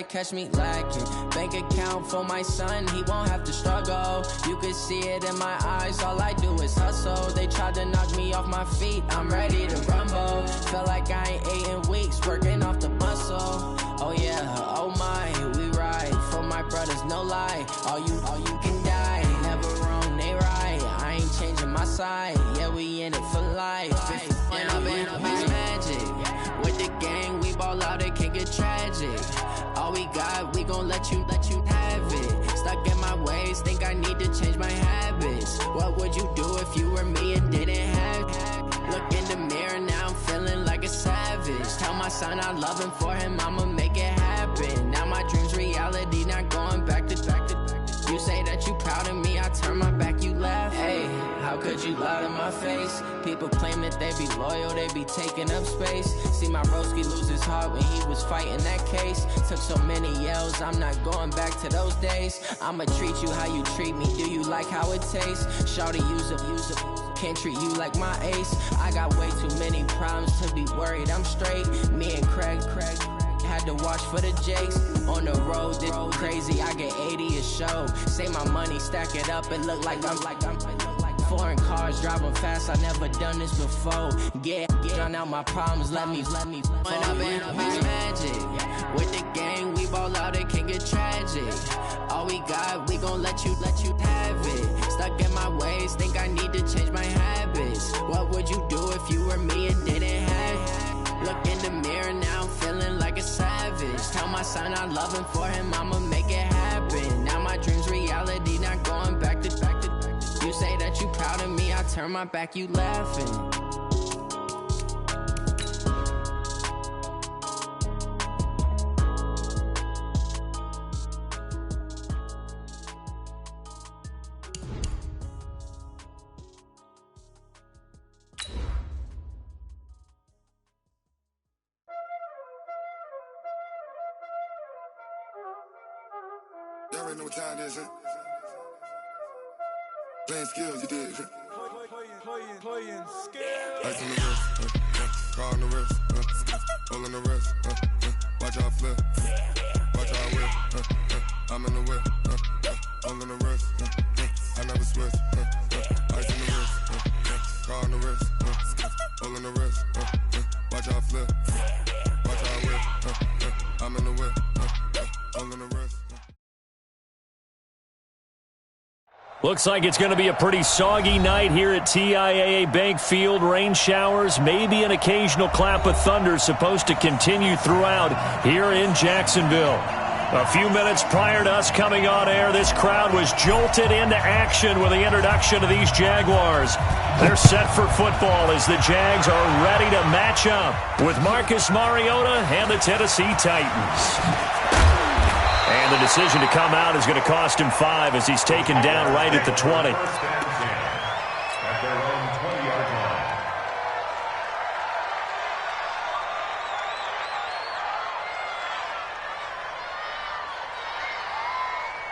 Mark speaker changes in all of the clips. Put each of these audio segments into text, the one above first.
Speaker 1: to catch me lacking. Bank account for my son, he won't have to struggle. You could see it in my eyes, all I do is hustle. They tried to knock me off my feet, I'm ready to rumble. Feel like I ain't ate in weeks, working off the muscle. Oh yeah, oh my, we ride for my brothers, no lie. All you can die, never wrong, they right. I ain't changing my side, yeah, we in it for life. When I've been magic, with the gang, we ball out, it can get tragic. All we got, we gon' let you have it. Stuck in my ways, think I need to change my habits. What would you do if you were me and didn't have it? Look in the mirror, now I'm feeling like a savage. Tell my son I love him, for him I'ma make it happen. Now my dream's reality, not going back to. You say that you proud of me, I turn my back, you laugh. Hey, how could you lie to my face? People claim that they be loyal, they be taking up space. See my broski lose his heart when he was fighting that case. Took so many yells, I'm not going back to those days. I'ma treat you how you treat me, do you like how it tastes? Shawty, use up, can't treat you like my ace. I got way too many problems to be worried, I'm straight. Me and Craig had to watch for the Jakes. On the road, this crazy, I get 80 a show. Say my money, stack it up, it look like I'm foreign cars, driving fast, I never done this before. Get drown out my problems, let me When I've been magic, with the gang, we ball out, it can get tragic. All we got, we gon' let you have it. Stuck in my ways, think I need to change my habits. What would you do if you were me and didn't have it? Look in the mirror, now I'm feeling like a savage. Tell my son I love him, for him I'ma make it happen. Now my dream's reality, not going back to. You say that you proud of me, I turn my back, you laughing.
Speaker 2: Y'all already know what time it is, huh? Playing skills, you did. Playing skills. Ice on the wrist, car on the wrist, hole in the wrist, watch out flip, watch out whip, I'm in the whip, hole in the wrist, I never switch, ice on the wrist, car on the wrist, hole in the wrist, watch out flip, watch out whip, I'm in the whip, hole in the wrist.
Speaker 3: Looks like it's going to be a pretty soggy night here at TIAA Bank Field. Rain showers, maybe an occasional clap of thunder supposed to continue throughout here in Jacksonville. A few minutes prior to us coming on air, this crowd was jolted into action with the introduction of these Jaguars. They're set for football as the Jags are ready to match up with Marcus Mariota and the Tennessee Titans. And the decision to come out is going to cost him 5 as he's taken down right at the 20.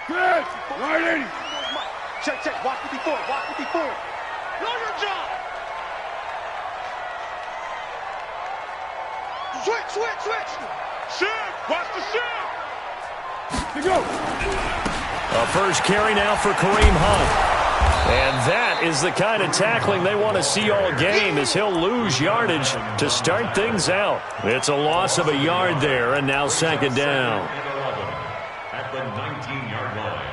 Speaker 4: Good. Right in. Check. Walk with the forward. Know your job. Switch. Shift. Watch the shift. To go.
Speaker 3: A first carry now for Kareem Hunt. And that is the kind of tackling they want to see all game, as he'll lose yardage to start things out. It's a loss of a yard there, and now second down.
Speaker 5: At the 19-yard line.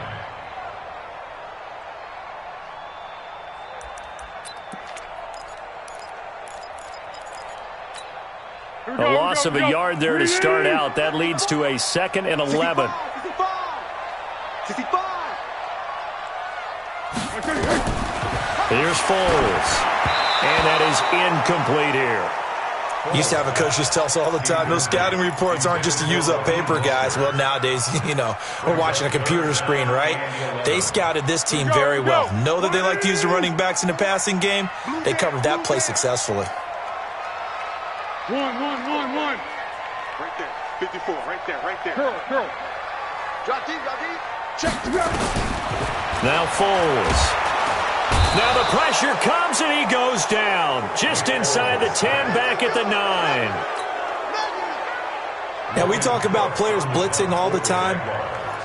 Speaker 3: A loss of a yard there to start out. That leads to a 2nd and 11. Here's Foles. And that is incomplete here.
Speaker 6: Used to have a coach just tell us all the time, those scouting reports aren't just to use up paper, guys. Well, nowadays, we're watching a computer screen, right? They scouted this team very well. Know that they like to use the running backs in the passing game. They covered that play successfully.
Speaker 4: One. Right there. 54, right there. Curl. Drop deep. Check.
Speaker 3: Now Foles. Now the pressure comes and he goes down. Just inside the 10, back at the 9.
Speaker 6: Now, we talk about players blitzing all the time.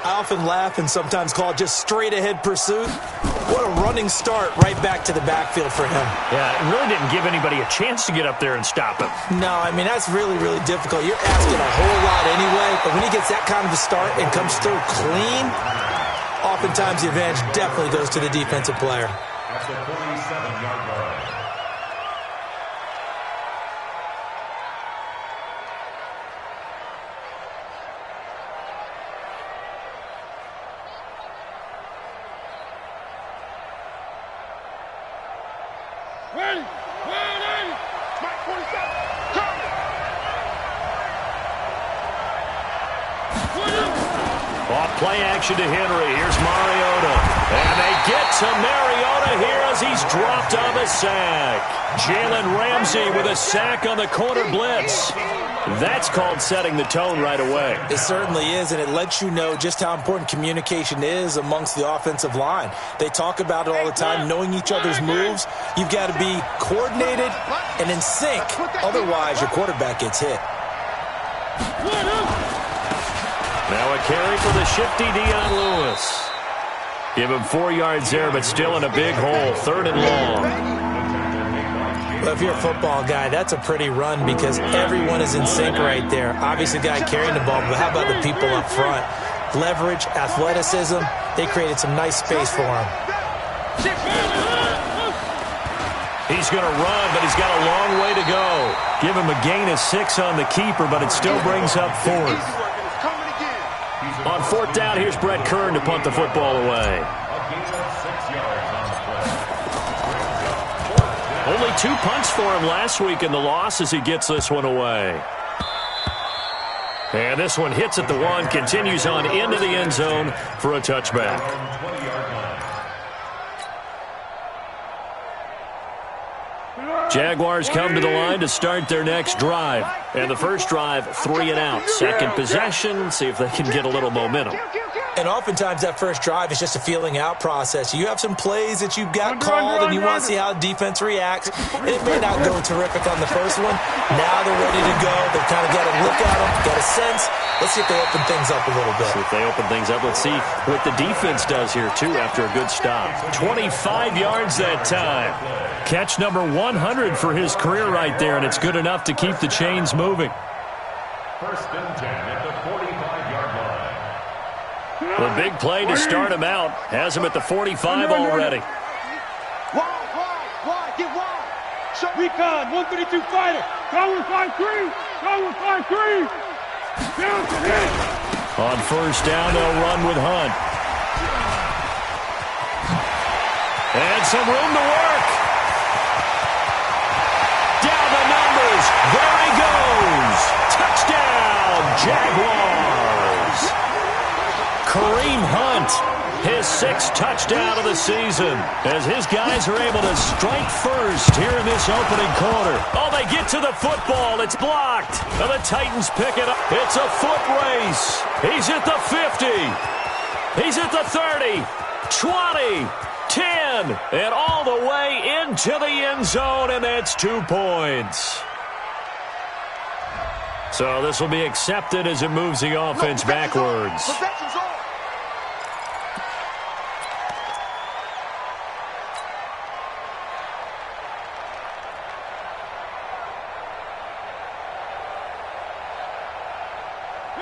Speaker 6: I often laugh and sometimes call it just straight-ahead pursuit. What a running start right back to the backfield for him.
Speaker 3: Yeah, it really didn't give anybody a chance to get up there and stop him.
Speaker 6: No, I mean, that's really, really difficult. You're asking a whole lot anyway, but when he gets that kind of a start and comes through clean, oftentimes the advantage definitely goes to the defensive player.
Speaker 5: At the 47-yard line.
Speaker 4: Ready? Ready? Mike 47.
Speaker 3: Off play action to Henry. Here's Mariota. And they get to Mariota here as he's dropped on the sack. Jalen Ramsey with a sack on the corner blitz. That's called setting the tone right away.
Speaker 6: It certainly is, and it lets you know just how important communication is amongst the offensive line. They talk about it all the time, knowing each other's moves. You've got to be coordinated and in sync. Otherwise, your quarterback gets hit.
Speaker 3: Now a carry for the shifty Dion Lewis. Give him 4 yards there, but still in a big hole. 3rd and long.
Speaker 6: Well, if you're a football guy, that's a pretty run because everyone is in sync right there. Obviously, the guy carrying the ball, but how about the people up front? Leverage, athleticism, they created some nice space for him.
Speaker 3: He's going to run, but he's got a long way to go. Give him a gain of 6 on the keeper, but it still brings up 4th. On 4th down, here's Brett Kern to punt the football away. Only 2 punts for him last week in the loss as he gets this one away. And this one hits at the 1, continues on into the end zone for a touchback. Jaguars come to the line to start their next drive. And the first drive, 3 and out. Second possession, see if they can get a little momentum.
Speaker 6: And oftentimes that first drive is just a feeling out process. You have some plays that you've got called and you want to see how defense reacts. And it may not go terrific on the first one. Now they're ready to go. They've kind of got a look at them, got a sense. Let's see if they open things up a little bit.
Speaker 3: See if they open things up. Let's see what the defense does here, too, after a good stop. 25 yards that time. Catch number 100 for his career right there, and it's good enough to keep the chains moving.
Speaker 5: 1st and 10 at the 45-yard line.
Speaker 3: The big play to start him out has him at the 45 already.
Speaker 4: Wide, get wide.
Speaker 7: Recon, 132 fighter. Power 5-3. Power 5-3. Down to hit.
Speaker 3: On 1st down, they'll run with Hunt. And some room to work. Down the numbers. There he goes. Touchdown, Jaguars. Kareem Hunt, his 6th touchdown of the season, as his guys are able to strike first here in this opening quarter. Oh, they get to the football. It's blocked. And the Titans pick it up. It's a foot race. He's at the 50. He's at the 30, 20, 10, and all the way into the end zone, and that's 2 points. So this will be accepted as it moves the offense backwards.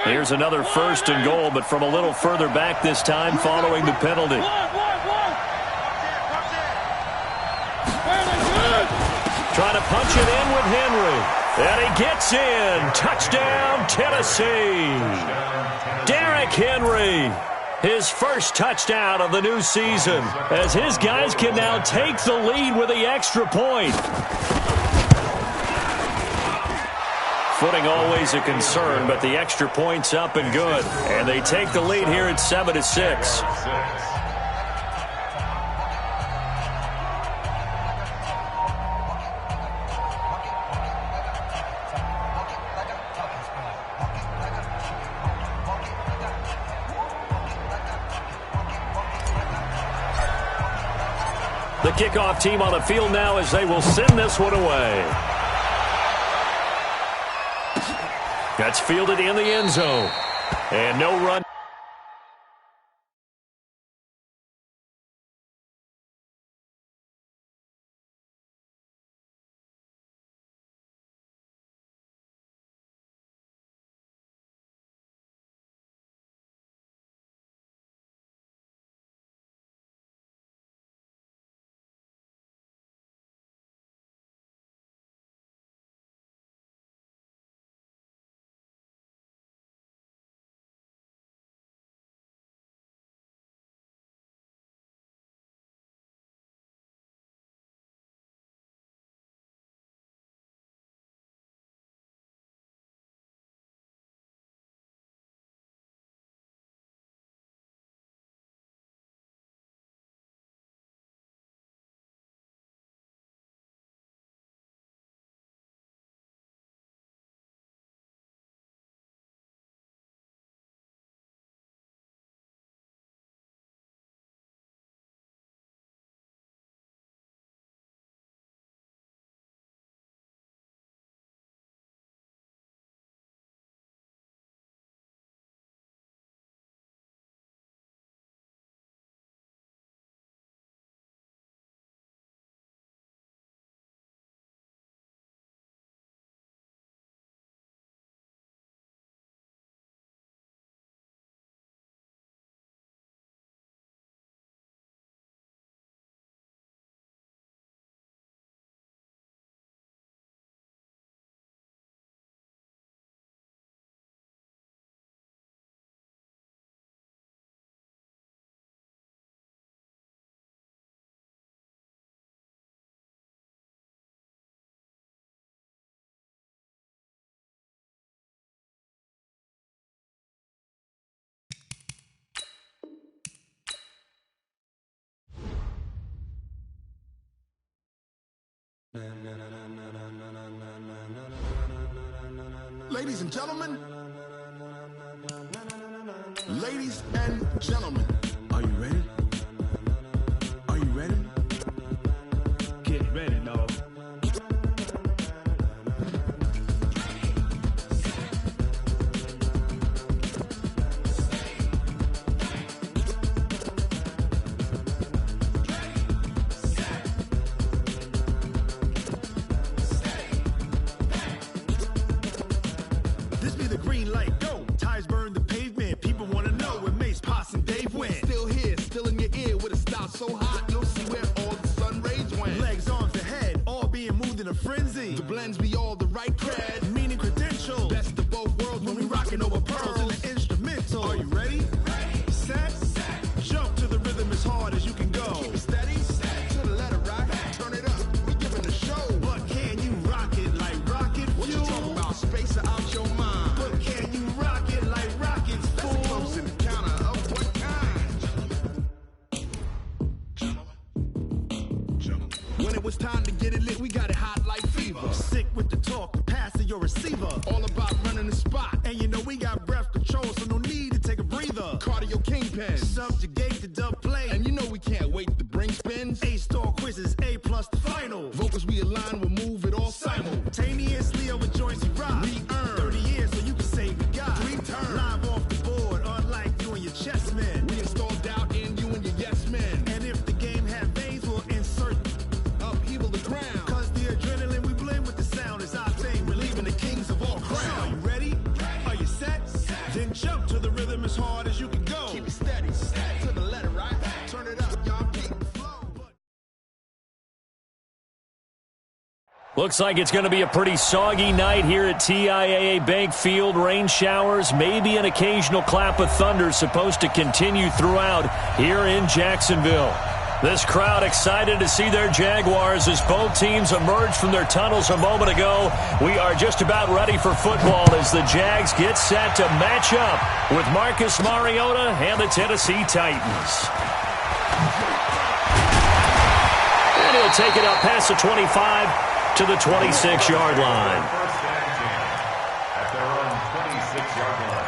Speaker 3: Here's another 1st and goal, but from a little further back this time following the penalty. Trying to punch it in with Henry. And he gets in. Touchdown, Tennessee. Derrick Henry, his 1st touchdown of the new season, as his guys can now take the lead with the extra point. Footing always a concern, but the extra point's up and good. And they take the lead here at 7-6. The kickoff team on the field now as they will send this one away. That's fielded in the end zone. And no run.
Speaker 2: Ladies and gentlemen, ladies and gentlemen, are you ready? Are you ready?
Speaker 7: Get ready, dog.
Speaker 2: This be the green light, go. Tires burn the pavement. People want to know where Mace, Poss, and Dave went. Still here, still in your ear with a style so hot, you'll see where all the sun rays went. Legs, arms, the head, all being moved in a frenzy. The blends be all the right cred, meaning credentials. Best of both worlds when we rocking over pearls in the instrumental. Are you ready? Ready. Set. Jump to the rhythm as hard as you can go. Keep it steady. To the letter, right? Turn it up. We giving the show. But can you rock it like rocket fuel? What you talking about? Space or out your mind? But can you rock it like rockets, fool? That's a close encounter of what kind? When it was time to get it lit, we got it hot like fever. Sick with the talk, the pass to your receiver. All about running the spot. And you know we got breath control, so no need to take a breather. Cardio kingpin. Subjugate the dub play. And you know we can't wait to bring spins. A-star quizzes, A+ the final. Vocals we align, we'll move it all simultaneously over joints we rock. We earn 30 years so you can say we got 3 turns. Live off the board, unlike you and your chess men. We install doubt in you and your yes men. And if the game had veins, we'll insert upheaval the ground. Cause the adrenaline we blend with the sound is our thing. Relieving the kings of all crowns. So are you ready? Are you set? Then jump to the rhythm as hard as you can go. Keep it steady. To the letter, right? Turn it up, y'all. Keep the flow.
Speaker 3: Looks like it's going to be a pretty soggy night here at TIAA Bank Field. Rain showers, maybe an occasional clap of thunder supposed to continue throughout here in Jacksonville. This crowd excited to see their Jaguars as both teams emerged from their tunnels a moment ago. We are just about ready for football as the Jags get set to match up with Marcus Mariota and the Tennessee Titans. And he'll take it up past the 25 to the 26-yard line.
Speaker 5: First and 10 at their own 26-yard line.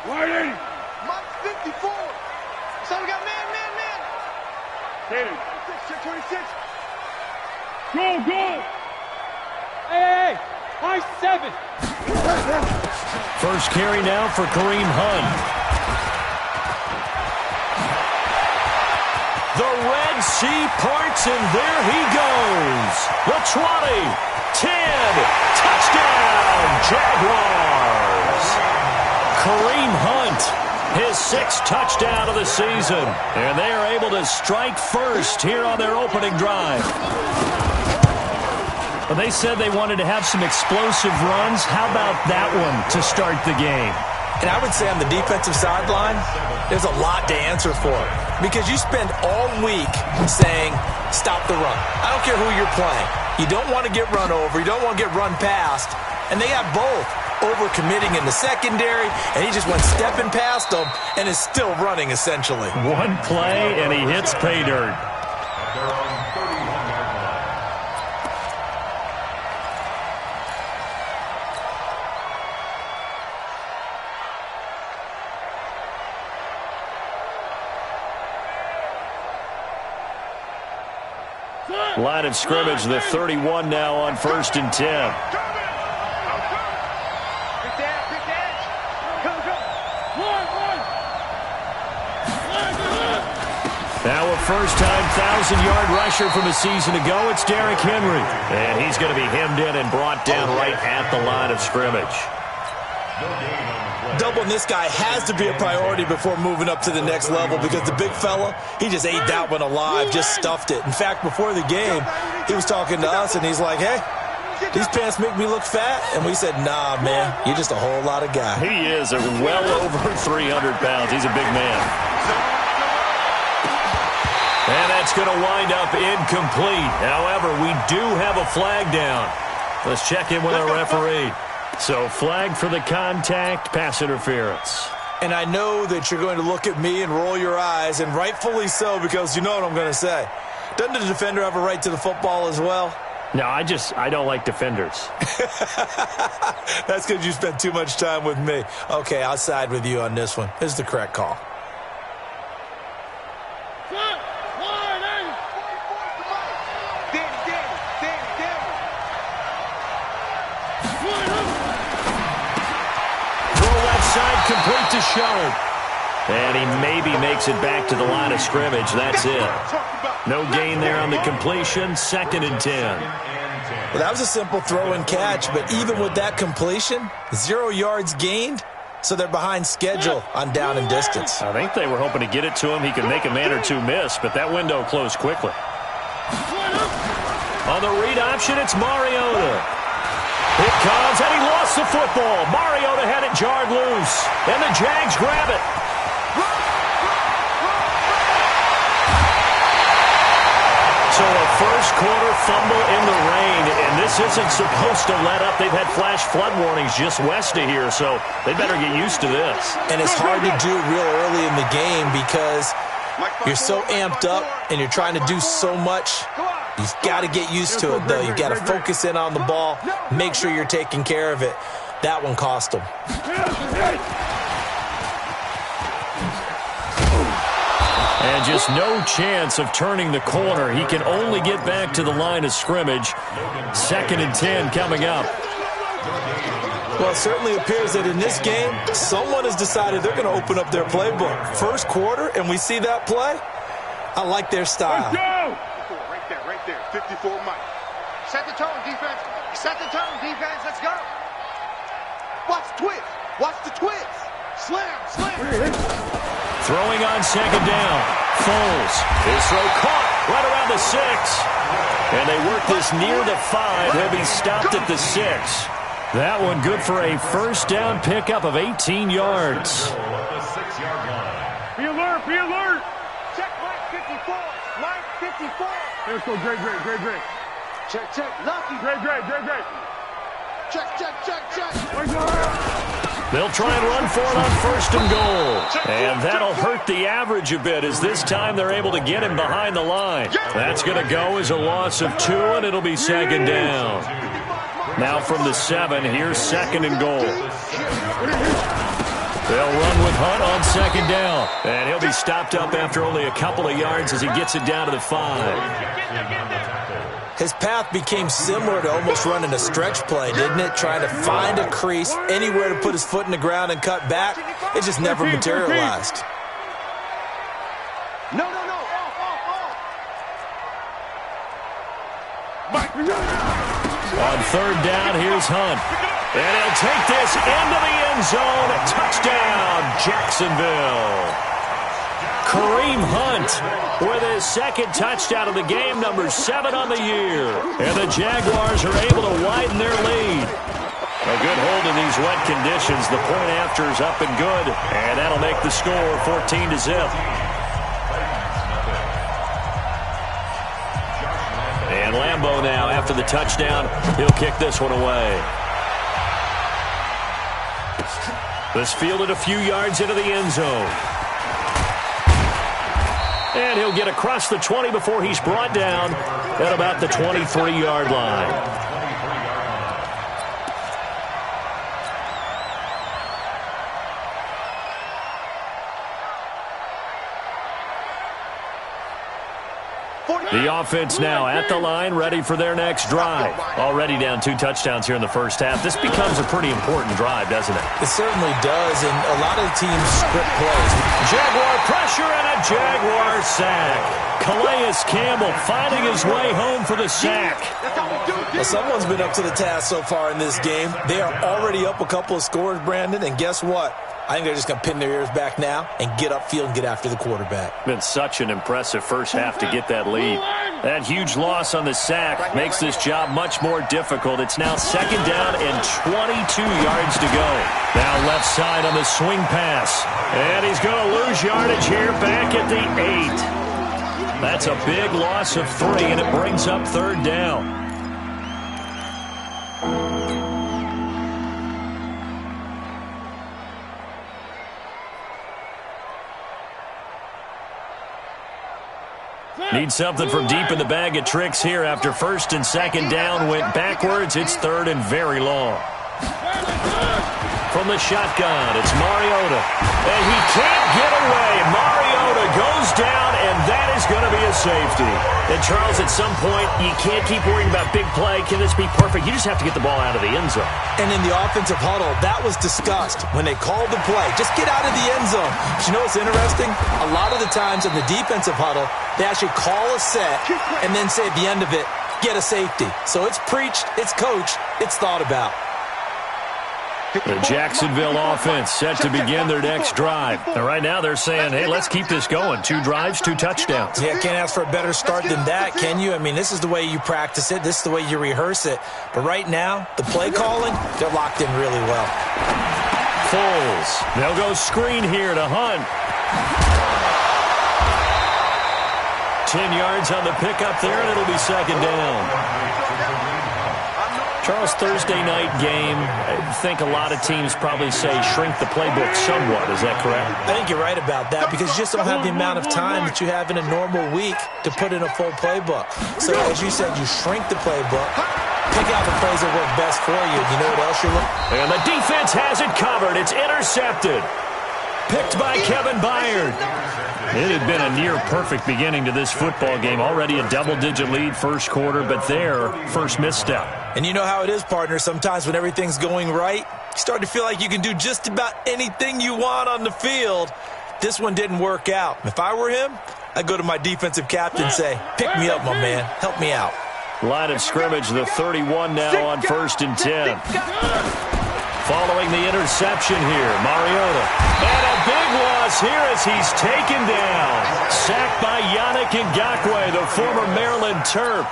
Speaker 7: Wide 80.
Speaker 4: Mike's 54. So we got man.
Speaker 7: Hit him.
Speaker 4: Check 26.
Speaker 7: Go. Hey. High 7.
Speaker 3: First carry now for Kareem Hunt. The Red Sea parts, and there he goes. The 20, 10, touchdown, Jaguars. Kareem Hunt, his 6th touchdown of the season. And they are able to strike first here on their opening drive. Well, they said they wanted to have some explosive runs. How about that one to start the game?
Speaker 6: And I would say on the defensive sideline, there's a lot to answer for. Because you spend all week saying, stop the run. I don't care who you're playing. You don't want to get run over. You don't want to get run past. And they got both. Overcommitting in the secondary, and he just went stepping past them and is still running, essentially.
Speaker 3: One play, and he hits pay dirt. Line of scrimmage, the 31 now on 1st and 10. Now a first-time 1,000-yard rusher from a season ago, it's Derrick Henry. And he's going to be hemmed in and brought down right at the line of scrimmage.
Speaker 6: Doubling this guy has to be a priority before moving up to the next level because the big fella, he just ate that one alive, just stuffed it. In fact, before the game, he was talking to us, and he's like, hey, these pants make me look fat. And we said, nah, man, you're just a whole lot of guy.
Speaker 3: He is well over 300 pounds. He's a big man. And that's going to wind up incomplete. However, we do have a flag down. Let's check in with our referee. So, flag for the contact, pass interference.
Speaker 6: And I know that you're going to look at me and roll your eyes, and rightfully so, because you know what I'm going to say. Doesn't the defender have a right to the football as well?
Speaker 3: No, I don't like defenders.
Speaker 6: That's because you spent too much time with me. Okay, I'll side with you on this one. This is the correct call.
Speaker 3: Complete to Sharp. And he maybe makes it back to the line of scrimmage. That's it. No gain there on the completion. 2nd and 10.
Speaker 6: Well, that was a simple throw and catch, but even with that completion, 0 yards gained, so they're behind schedule on down and distance.
Speaker 3: I think they were hoping to get it to him. He could make a man or two miss, but that window closed quickly. On the read option, it's Mariota. It comes, and he lost the football. Mariota had it jarred loose, and the Jags grab it. So a first-quarter fumble in the rain, and this isn't supposed to let up. They've had flash flood warnings just west of here, so they better get used to this.
Speaker 6: And it's hard to do real early in the game because you're so amped up, and you're trying to do so much. You've got to get used to it, though. You've got to focus in on the ball, make sure you're taking care of it. That one cost him.
Speaker 3: And just no chance of turning the corner. He can only get back to the line of scrimmage. 2nd and 10 coming up.
Speaker 6: Well, it certainly appears that in this game, someone has decided they're going to open up their playbook. First quarter, and we see that play. I like their style.
Speaker 4: Right there. 54 Mike. Set the tone, defense. Set the tone, defense. Let's go. Watch the twist. Watch the twist. Slam.
Speaker 3: Throwing on 2nd down. Foles. His throw caught right around the 6. And they work this near the 5. He'll be stopped at the 6. That one good for a first down pickup of 18 yards.
Speaker 7: Be alert.
Speaker 4: Check Mike 54. Mike 54.
Speaker 7: Let's go, great.
Speaker 4: Check. Lucky.
Speaker 7: Great.
Speaker 4: Check.
Speaker 3: They'll try and run for it on 1st and goal. And that'll hurt the average a bit as this time they're able to get him behind the line. That's going to go as a loss of 2, and it'll be 2nd down. Now from the 7, here's 2nd and goal. They'll run with Hunt on second down. And he'll be stopped up after only a couple of yards as he gets it down to the 5.
Speaker 6: His path became similar to almost running a stretch play, didn't it? Trying to find a crease, anywhere to put his foot in the ground and cut back. It just never materialized.
Speaker 4: No.
Speaker 3: On third down, here's Hunt. And he'll take this into the end zone. Touchdown, Jacksonville. Kareem Hunt with his second touchdown of the game, number 7 on the year. And the Jaguars are able to widen their lead. A good hold in these wet conditions. The point after is up and good. And that'll make the score 14-0. And Lambeau now, after the touchdown, he'll kick this one away. This fielded a few yards into the end zone. And he'll get across the 20 before he's brought down at about the 23-yard line. The offense now at the line, ready for their next drive. Already down 2 touchdowns here in the first half. This becomes a pretty important drive, doesn't it?
Speaker 6: It certainly does, and a lot of the teams script plays.
Speaker 3: Jaguar pressure and a Jaguar sack. Calais Campbell finding his way home for the sack.
Speaker 6: Well, someone's been up to the task so far in this game. They are already up a couple of scores, Brandon, and guess what? I think they're just going to pin their ears back now and get upfield and get after the quarterback.
Speaker 3: Been such an impressive first half to get that lead. That huge loss on the sack makes this job much more difficult. It's now second down and 22 yards to go. Now left side on the swing pass. And he's going to lose yardage here back at the 8. That's a big loss of 3, and it brings up third down. Need something from deep in the bag of tricks here after first and second down went backwards. It's third and very long. From the shotgun, it's Mariota. And he can't get away. Mariota goes down, and that is going to be a safety. And, Charles, at some point, you can't keep worrying about big play. Can this be perfect? You just have to get the ball out of the end zone.
Speaker 6: And in the offensive huddle, that was discussed when they called the play. Just get out of the end zone. But you know what's interesting? A lot of the times in the defensive huddle, they actually call a set and then say at the end of it, get a safety. So it's preached, it's coached, it's thought about.
Speaker 3: The Jacksonville offense set to begin their next drive. And right now they're saying, hey, let's keep this going. 2 drives, 2 touchdowns.
Speaker 6: Yeah, can't ask for a better start than that, can you? I mean, this is the way you practice it. This is the way you rehearse it. But right now, the play calling, they're locked in really well.
Speaker 3: Foles. They'll go screen here to Hunt. 10 yards on the pickup there, and it'll be second down. Charles, Thursday night game, I think a lot of teams probably say shrink the playbook somewhat. Is that correct?
Speaker 6: I think you're right about that because you just don't have the amount of time that you have in a normal week to put in a full playbook. So, as you said, you shrink the playbook, pick out the plays that work best for you. You know what else you're looking?
Speaker 3: And the defense has it covered. It's intercepted. Picked by Kevin Byard. It had been a near-perfect beginning to this football game. Already a double-digit lead first quarter, but their first misstep.
Speaker 6: And you know how it is, partner. Sometimes when everything's going right, you start to feel like you can do just about anything you want on the field. This one didn't work out. If I were him, I'd go to my defensive captain and say, pick me up, my man. Help me out.
Speaker 3: Line of scrimmage, the 31 now on 1st and 10. Following the interception here, Mariota. And a big loss here as he's taken down. Sacked by Yannick Ngakoue, the former Maryland Terp.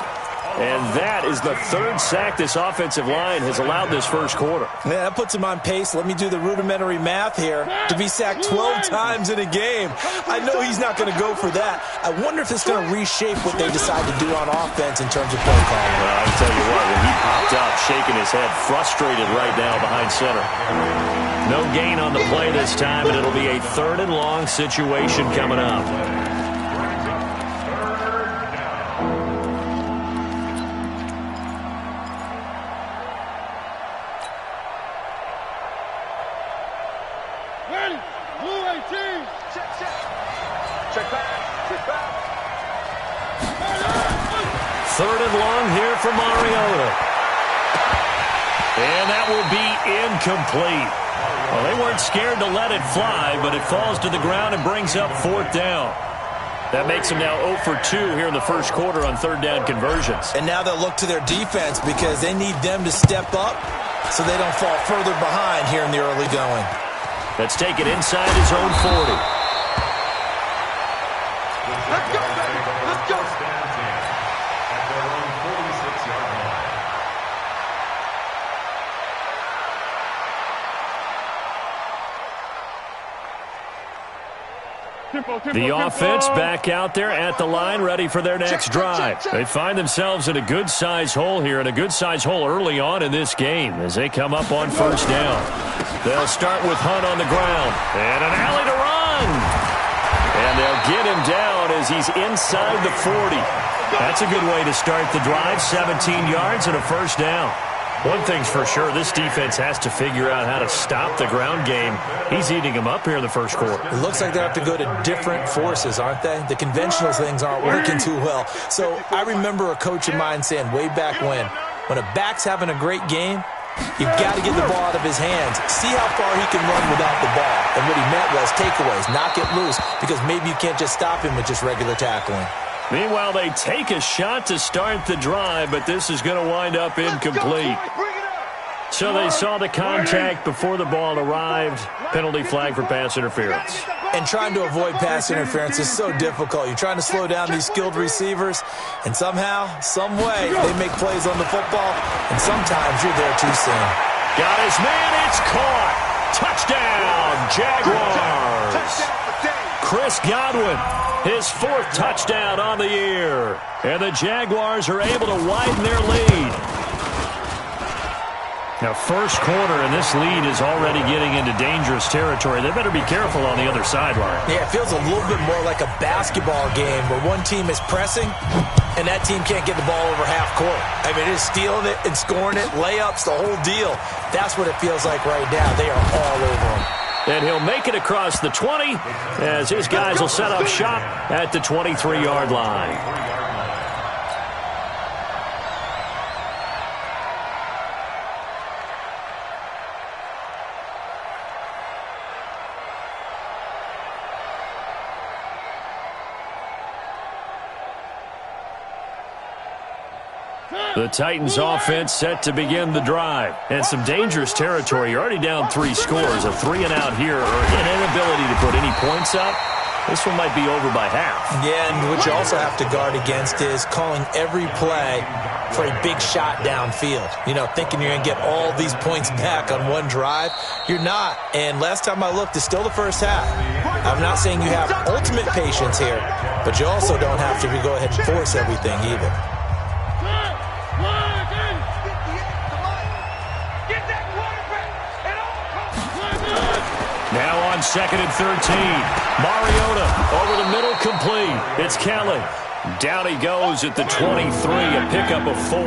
Speaker 3: And that is the 3rd sack this offensive line has allowed this first quarter.
Speaker 6: Yeah, that puts him on pace. Let me do the rudimentary math here. To be sacked 12 times in a game. I know he's not going to go for that. I wonder if it's going to reshape what they decide to do on offense in terms of play calling.
Speaker 3: Well, I'll tell you what, when he popped up, shaking his head, frustrated right now behind center. No gain on the play this time, and it'll be a 3rd and long situation coming up.
Speaker 7: Blue 18.
Speaker 4: Check, check. Check back. Check back.
Speaker 3: Third and long here for Mariota. And that will be incomplete. Well, they weren't scared to let it fly, but it falls to the ground and brings up fourth down. That makes them now 0 for 2 here in the first quarter on third down conversions.
Speaker 6: And now they'll look to their defense because they need them to step up so they don't fall further behind here in the early going.
Speaker 3: Let's take it inside his own 40.
Speaker 4: Let's go, baby. Let's go.
Speaker 5: At their own 46-yard line.
Speaker 3: The offense back out there at the line, ready for their next drive. They find themselves in a good-sized hole here, and a good-sized hole early on in this game as they come up on first down. They'll start with Hunt on the ground, and an alley to run. And they'll get him down as he's inside the 40. That's a good way to start the drive, 17 yards and a first down. One thing's for sure, this defense has to figure out how to stop the ground game. He's eating them up here in the first quarter.
Speaker 6: It looks like they have to go to different forces, aren't they? The conventional things aren't working too well. So I remember a coach of mine saying way back when a back's having a great game, you've got to get the ball out of his hands. See how far he can run without the ball. And what he meant was takeaways, knock it loose, because maybe you can't just stop him with just regular tackling.
Speaker 3: Meanwhile, they take a shot to start the drive, but this is going to wind up incomplete. So they saw the contact before the ball arrived. Penalty flag for pass interference.
Speaker 6: And trying to avoid pass interference is so difficult. You're trying to slow down these skilled receivers, and somehow, some way, they make plays on the football, and sometimes you're there too soon.
Speaker 3: Got his man, it's caught. Touchdown, Jaguars. Chris Godwin, his fourth touchdown on the year. And the Jaguars are able to widen their lead. Now, first quarter, and this lead is already getting into dangerous territory. They better be careful on the other sideline.
Speaker 6: Yeah, it feels a little bit more like a basketball game where one team is pressing and that team can't get the ball over half court. I mean, it is stealing it and scoring it, layups, the whole deal. That's what it feels like right now. They are all over them.
Speaker 3: And he'll make it across the 20 as his guys will set up shop at the 23-yard line. The Titans offense set to begin the drive. And some dangerous territory. You're already down 3 scores. A 3-and-out here, or an inability to put any points up. This one might be over by half.
Speaker 6: Yeah, and what you also have to guard against is calling every play for a big shot downfield. You know, thinking you're going to get all these points back on one drive. You're not. And last time I looked, it's still the first half. I'm not saying you have ultimate patience here, but you also don't have to go ahead and force everything either.
Speaker 3: Now on 2nd and 13. Mariota over the middle, complete. It's Kelly. Down he goes at the 23, a pickup of 4.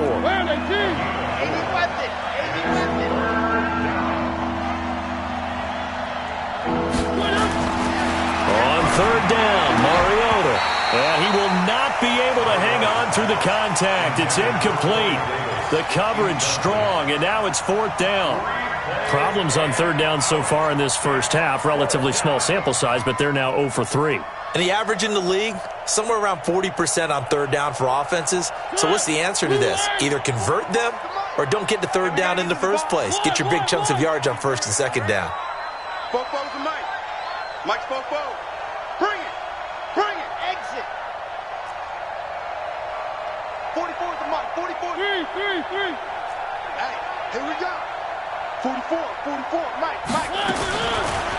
Speaker 3: On third down, Mariota. And he will not be able to hang on through the contact. It's incomplete. The coverage strong, and now it's 4th down. Problems on third down so far in this first half. Relatively small sample size, but they're now 0 for 3.
Speaker 6: And the average in the league, somewhere around 40% on third down for offenses. So what's the answer to this? Either convert them or don't get to third down in the first place. Get your big chunks of yards on first and second down.
Speaker 4: Fofo's to Mike. Mike's Fofo. Bring it. Bring it. Exit. 44 to Mike. 44.
Speaker 7: 3.
Speaker 4: Hey, here we go. 44, Mike.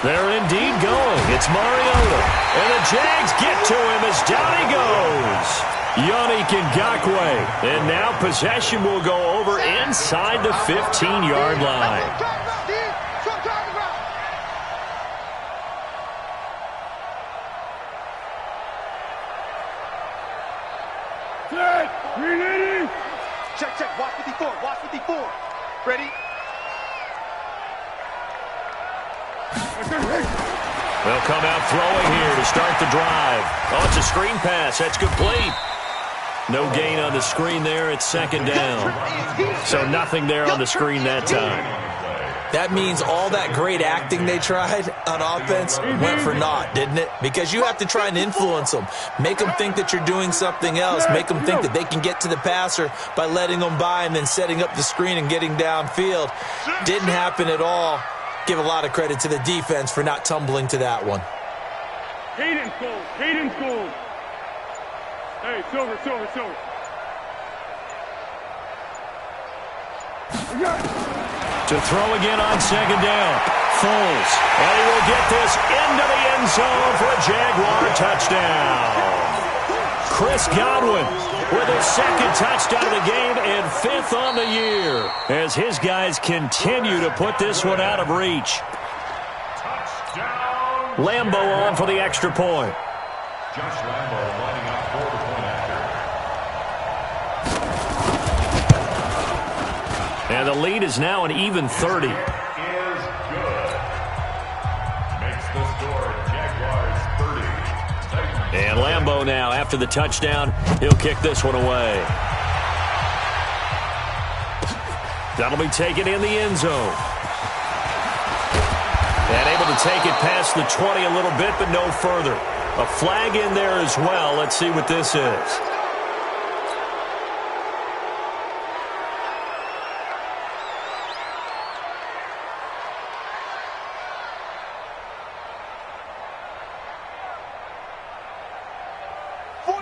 Speaker 3: They're indeed going. It's Mariota. And the Jags get to him as down he goes. Yannick Ngakoue. And now possession will go over inside the 15-yard line.
Speaker 4: Check. Watch 54. Ready?
Speaker 3: They'll come out throwing here to start the drive. Oh, it's a screen pass. That's complete. No gain on the screen there. It's second down. So nothing there on the screen that time.
Speaker 6: That means all that great acting they tried on offense went for naught, didn't it? Because you have to try and influence them. Make them think that you're doing something else. Make them think that they can get to the passer by letting them by and then setting up the screen and getting downfield. Didn't happen at all. Give a lot of credit to the defense for not tumbling to that one.
Speaker 7: Hayden's goal. Hayden's goal. Hey, Silver.
Speaker 3: To throw again on second down. Foles. And he will get this into the end zone for a Jaguar touchdown. Chris Godwin with his second touchdown of the game and fifth on the year as his guys continue to put this one out of reach. Lambo on for the extra point.
Speaker 5: Josh Lambo lining up for the point after.
Speaker 3: And the lead is now an even 30.
Speaker 5: Is good. Makes the score Jaguars 30.
Speaker 3: And Lambo now, after the touchdown, he'll kick this one away. That'll be taken in the end zone. And able to take it past the 20 a little bit, but no further. A flag in there as well. Let's see what this is.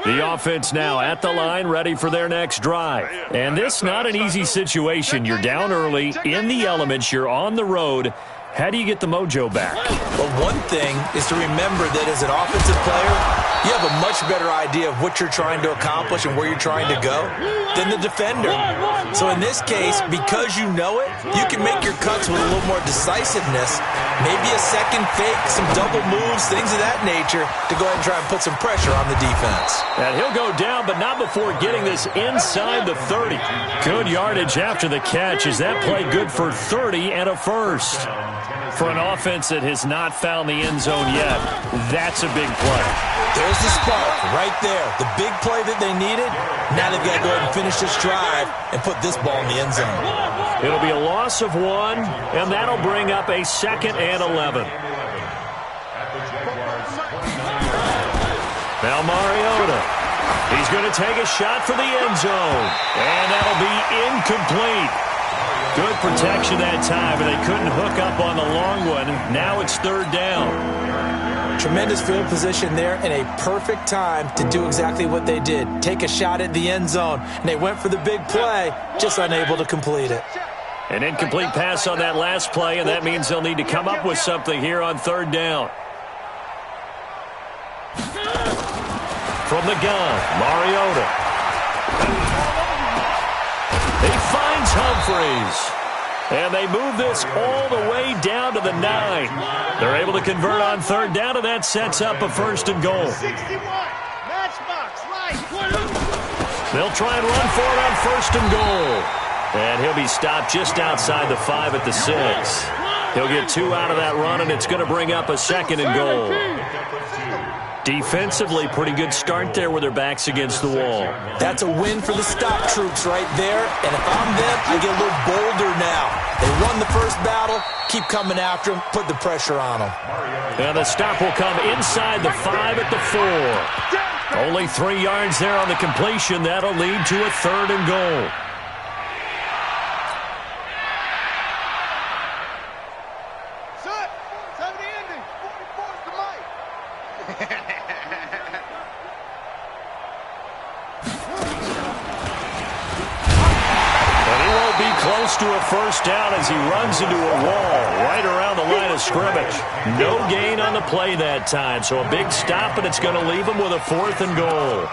Speaker 3: The offense now at the line, ready for their next drive. And this not an easy situation. You're down early, in the elements, you're on the road. How do you get the mojo back?
Speaker 6: Well, one thing is to remember that as an offensive player, you have a much better idea of what you're trying to accomplish and where you're trying to go than the defender. So in this case, because you know it, you can make your cuts with a little more decisiveness, maybe a second fake, some double moves, things of that nature, to go ahead and try and put some pressure on the defense.
Speaker 3: And he'll go down, but not before getting this inside the 30. Good yardage after the catch. Is that play good for 30 and a first? For an offense that has not found the end zone yet, that's a big play.
Speaker 6: There's the spark right there. The big play that they needed. Now they've got to go ahead and finish this drive and put this ball in the end zone.
Speaker 3: It'll be a loss of 1, and that'll bring up a 2nd and 11. Now Mariota. He's going to take a shot for the end zone, and that'll be incomplete. Good protection that time, but they couldn't hook up on the long one. Now it's third down.
Speaker 6: Tremendous field position there and a perfect time to do exactly what they did. Take a shot at the end zone. And they went for the big play, just unable to complete it.
Speaker 3: An incomplete pass on that last play, and that means they'll need to come up with something here on third down. From the gun, Mariota. He finds Humphreys. And they move this all the way down to the 9. They're able to convert on third down, and that sets up a 1st and goal. They'll try and run for it on 1st and goal. And he'll be stopped just outside the 5 at the 6. He'll get 2 out of that run, and it's going to bring up a 2nd and goal. Defensively, pretty good start there with their backs against the wall.
Speaker 6: That's a win for the stop troops right there. And if I'm them, I get a little bolder now. They won the first battle, keep coming after them, put the pressure on them.
Speaker 3: And the stop will come inside the 5 at the 4. Only 3 yards there on the completion. That'll lead to a 3rd and goal. To a 1st down as he runs into a wall right around the line of scrimmage. No gain on the play that time, so a big stop, and it's going to leave him with a 4th and goal.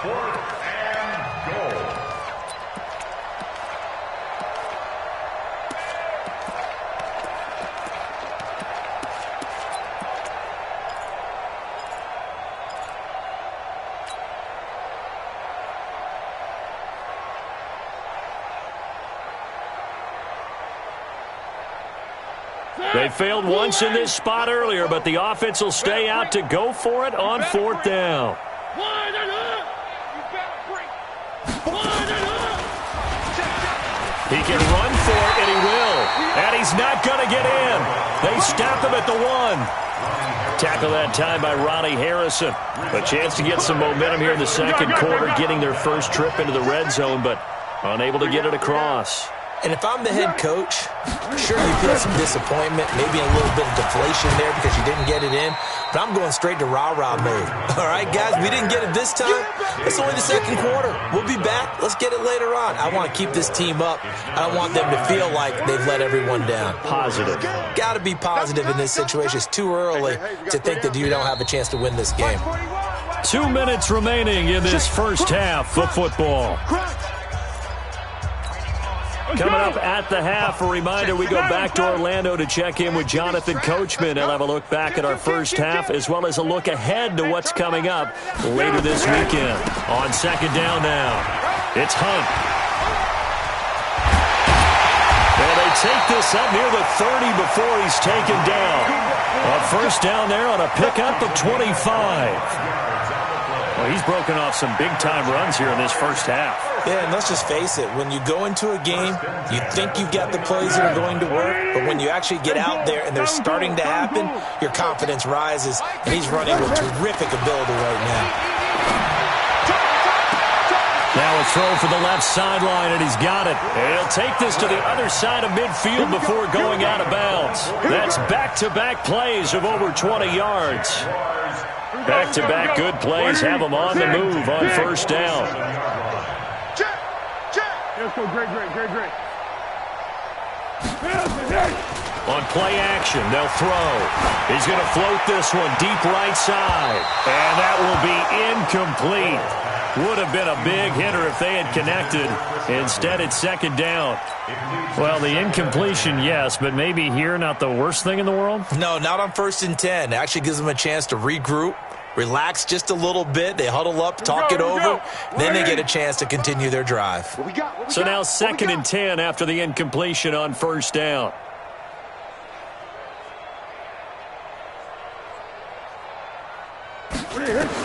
Speaker 3: They failed once in this spot earlier, but the offense will stay out to go for it on 4th down. He can run for it, and he will. And he's not going to get in. They stop him at the 1. Tackle that time by Ronnie Harrison. A chance to get some momentum here in the second quarter, getting their first trip into the red zone, but unable to get it across.
Speaker 6: And if I'm the head coach, sure you feel some disappointment, maybe a little bit of deflation there because you didn't get it in, but I'm going straight to rah-rah mode. All right, guys, we didn't get it this time. It's only the second quarter. We'll be back. Let's get it later on. I want to keep this team up. I don't want them to feel like they've let everyone down.
Speaker 3: Positive.
Speaker 6: Got to be positive in this situation. It's too early to think that you don't have a chance to win this game.
Speaker 3: 2 minutes remaining in this first half of football. Coming up at the half, a reminder, we go back to Orlando to check in with Jonathan Coachman. He'll have a look back at our first half as well as a look ahead to what's coming up later this weekend. On second down now, it's Hunt. And they take this up near the 30 before he's taken down. A first down there on a pickup of 25. Well, he's broken off some big-time runs here in this first half.
Speaker 6: Yeah, and let's just face it. When you go into a game, you think you've got the plays that are going to work, but when you actually get out there and they're starting to happen, your confidence rises, and he's running with terrific ability right now.
Speaker 3: Now a throw for the left sideline, and he's got it. And he'll take this to the other side of midfield before going out of bounds. That's back-to-back plays of over 20 yards. Back-to-back good plays have them on the move on first down.
Speaker 7: Let's go, great.
Speaker 3: On play action, they'll throw. He's going to float this one deep right side. And that will be incomplete. Would have been a big hitter if they had connected. Instead, it's second down. Well, the incompletion, yes, but maybe here not the worst thing in the world?
Speaker 6: No, not on 1st and 10. It actually gives them a chance to regroup, relax just a little bit. They huddle up, talk it over. Then they get a chance to continue their drive.
Speaker 3: So now 2nd and 10 after the incompletion on first down.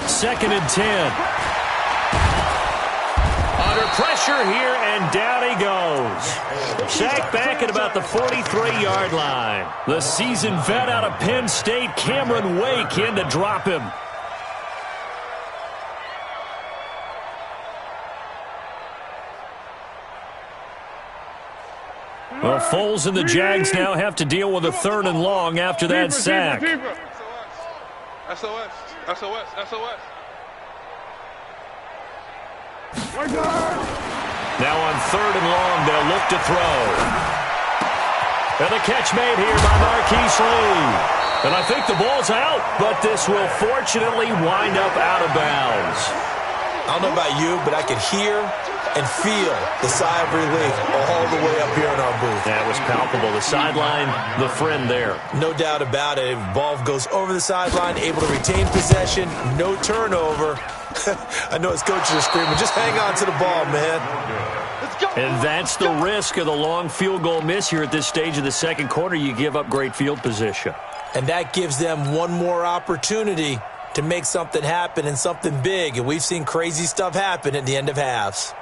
Speaker 3: Second and 10. Under pressure here, and down he goes. Sacked back at about the 43-yard line. The seasoned vet out of Penn State, Cameron Wake, in to drop him. Well, Foles and the Jags now have to deal with a 3rd and long after that sack.
Speaker 4: SOS.
Speaker 3: Now on 3rd and long, they'll look to throw. And the catch made here by Marquise Lee. And I think the ball's out, but this will fortunately wind up out of bounds.
Speaker 6: I don't know about you, but I could hear and feel the sigh of relief all the way up here in our booth.
Speaker 3: That was palpable. The sideline, the friend there.
Speaker 6: No doubt about it. Ball goes over the sideline, able to retain possession, no turnover. I know his coaches are screaming, just hang on to the ball, man.
Speaker 3: And that's the risk of the long field goal miss here at this stage of the second quarter. You give up great field position.
Speaker 6: And that gives them one more opportunity to make something happen and something big. And we've seen crazy stuff happen at the end of halves.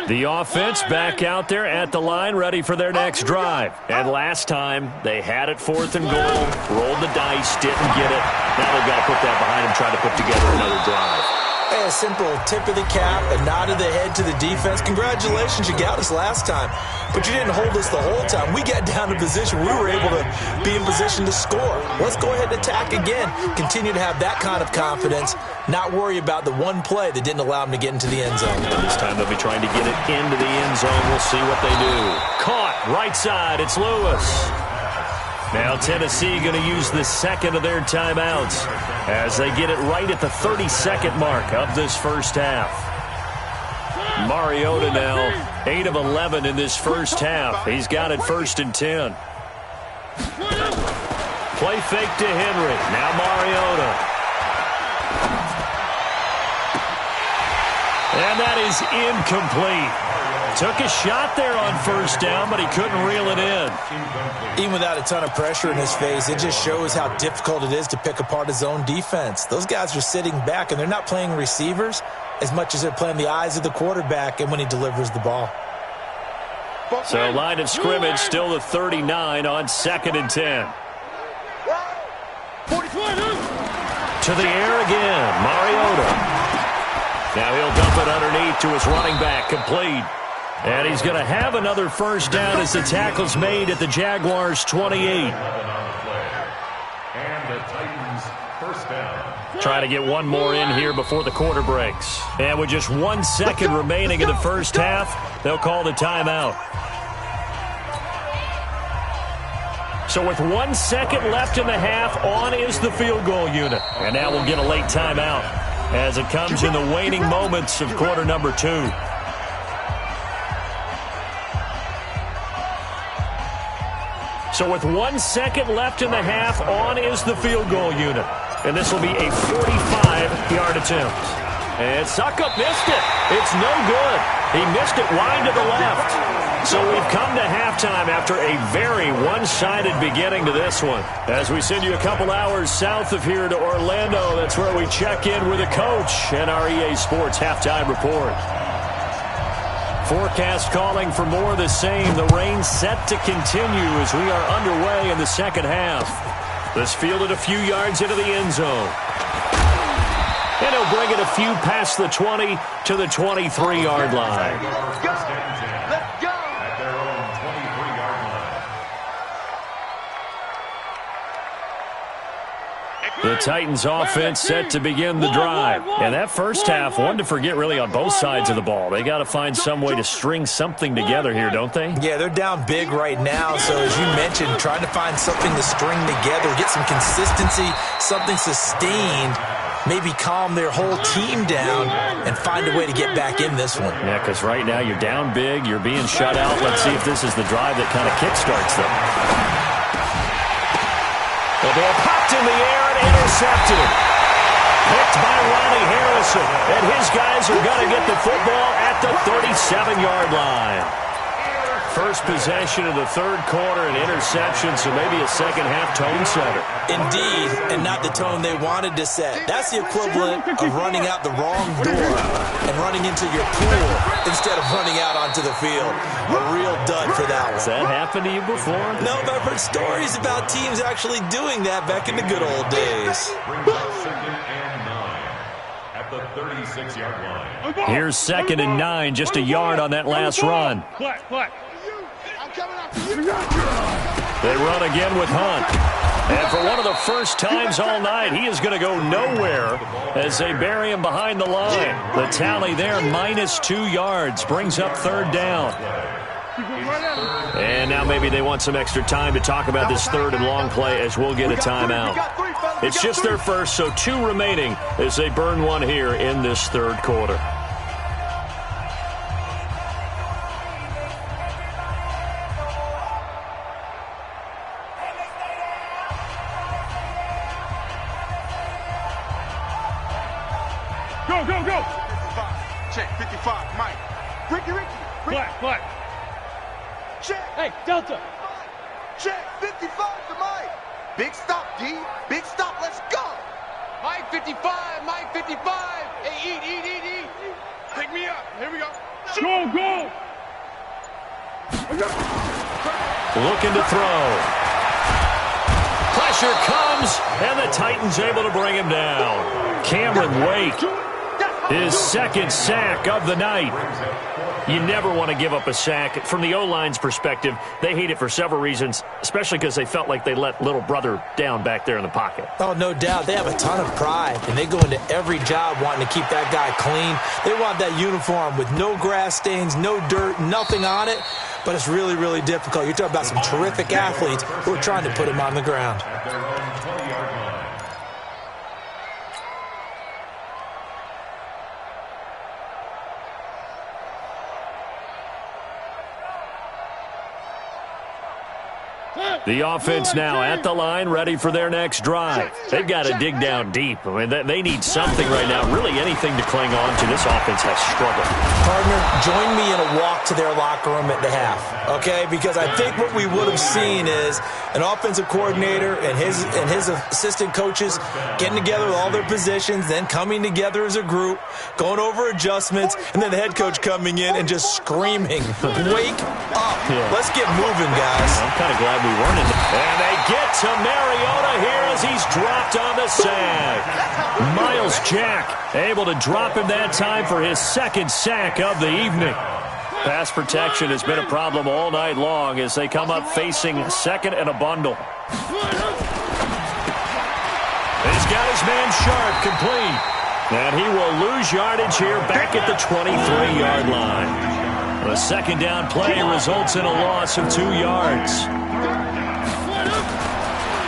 Speaker 3: The offense back out there at the line, ready for their next drive. And last time, they had it 4th and goal, rolled the dice, didn't get it. Now they've got to put that behind them, try to put together another drive.
Speaker 6: Hey, a simple tip of the cap, a nod of the head to the defense. Congratulations, you got us last time. But you didn't hold us the whole time. We got down to position. We were able to be in position to score. Let's go ahead and attack again. Continue to have that kind of confidence. Not worry about the one play that didn't allow them to get into the end zone.
Speaker 3: And this time they'll be trying to get it into the end zone. We'll see what they do. Caught, right side, it's Lewis. Now Tennessee going to use the second of their timeouts as they get it right at the 30-second mark of this first half. Mariota now 8 of 11 in this first half. He's got it 1st and 10. Play fake to Henry. Now Mariota. And that is incomplete. Took a shot there on first down, but he couldn't reel it in.
Speaker 6: Even without a ton of pressure in his face, it just shows how difficult it is to pick apart his own defense. Those guys are sitting back, and they're not playing receivers as much as they're playing the eyes of the quarterback and when he delivers the ball.
Speaker 3: So line of scrimmage, still the 39 on 2nd and 10. To the air again, Mariota. Now he'll dump it underneath to his running back, complete. And he's going to have another first down as the tackle's made at the Jaguars' 28.
Speaker 5: And the Titans first down.
Speaker 3: Trying to get one more in here before the quarter breaks. And with just 1 second remaining in the first half, they'll call the timeout. So with 1 second left in the half, on is the field goal unit. And now we'll get a late timeout as it comes in the waning moments of quarter number 2. So with 1 second left in the half, on is the field goal unit. And this will be a 45-yard attempt. And Suckup missed it. It's no good. He missed it wide to the left. So we've come to halftime after a very one-sided beginning to this one. As we send you a couple hours south of here to Orlando, that's where we check in with the coach and our EA Sports halftime report. Forecast calling for more of the same. The rain set to continue as we are underway in the second half. This fielded a few yards into the end zone. And he'll bring it a few past the 20 to the 23-yard line.
Speaker 4: Let's go.
Speaker 5: At their own 23-yard line.
Speaker 3: The Titans offense set to begin the drive. And that first half, one to forget really on both sides of the ball. They got to find some way to string something together here, don't they?
Speaker 6: Yeah, they're down big right now. So as you mentioned, trying to find something to string together, get some consistency, something sustained, maybe calm their whole team down and find a way to get back in this one.
Speaker 3: Yeah, because right now you're down big, you're being shut out. Let's see if this is the drive that kind of kickstarts them. The ball popped in the air and intercepted. Picked by Ronnie Harrison. And his guys are going to get the football at the 37-yard line. First possession of the third quarter, an interception, so maybe a second-half tone setter.
Speaker 6: Indeed, and not the tone they wanted to set. That's the equivalent of running out the wrong door and running into your pool instead of running out onto the field. A real dud for that one.
Speaker 3: Has that happened to you before?
Speaker 6: No, but I've heard stories about teams actually doing that back in the good old days.
Speaker 5: Brings up 2nd and 9 at the 36-yard line.
Speaker 3: Here's 2nd and 9, just a yard on that last run. They run again with Hunt. And for one of the first times all night, he is going to go nowhere as they bury him behind the line. The tally there, -2 yards, brings up third down. And now maybe they want some extra time to talk about this third and long play as we'll get a timeout. It's just their first, so 2 remaining as they burn one here in this third quarter.
Speaker 7: Go, go, go!
Speaker 4: Check 55, Mike. Ricky.
Speaker 7: Black.
Speaker 4: Check.
Speaker 7: Hey, Delta.
Speaker 4: Check 55 to Mike. Big stop, D. Big stop. Let's go.
Speaker 7: Mike 55, Mike 55. Hey, eat. Pick me up. Here we go. Go.
Speaker 3: Looking to throw. Pressure comes, and the Titans able to bring him down. Cameron Wake, his second sack of the night. You never want to give up a sack. From the O-line's perspective, they hate it for several reasons, especially because they felt like they let little brother down back there in the pocket.
Speaker 6: Oh, no doubt. They have a ton of pride, and they go into every job wanting to keep that guy clean. They want that uniform with no grass stains, no dirt, nothing on it, but it's really, really difficult. You're talking about some terrific athletes who are trying to put him on the ground.
Speaker 5: At their own 20-yard line.
Speaker 3: The offense now at the line, ready for their next drive. They've got to dig down deep. I mean, they need something right now, really anything to cling on to. This offense has struggled.
Speaker 6: Partner, join me in a walk to their locker room at the half, okay? Because I think what we would have seen is an offensive coordinator and his assistant coaches getting together with all their positions, then coming together as a group, going over adjustments, and then the head coach coming in and just screaming, wake up. Yeah. Let's get moving, guys.
Speaker 3: I'm kind of glad we weren't in the... And they get to Mariota here as he's dropped on the sack. Miles Jack able to drop him that time for his second sack of the evening. Pass protection has been a problem all night long as they come up facing second and a bundle. He's got his man Sharp complete. And he will lose yardage here back at the 23-yard line. The second down play results in a loss of 2 yards.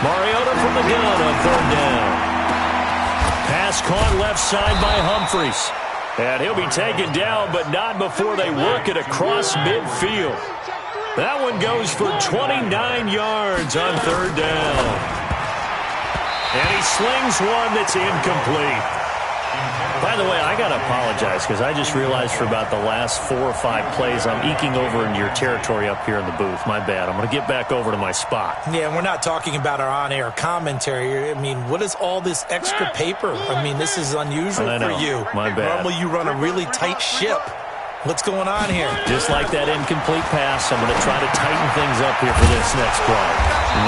Speaker 3: Mariota from the gun on third down. Pass caught left side by Humphries. And he'll be taken down, but not before they work it across midfield. That one goes for 29 yards on third down. And he slings one that's incomplete. By the way, I got to apologize because I just realized for about the last 4 or 5 plays I'm eking over into your territory up here in the booth. My bad. I'm going to get back over to my spot.
Speaker 6: Yeah, we're not talking about our on-air commentary. I mean, what is all this extra paper? I mean, this is unusual for you.
Speaker 3: My bad.
Speaker 6: Normally you run a really tight ship. What's going on here?
Speaker 3: Just like that incomplete pass, I'm going to try to tighten things up here for this next drive.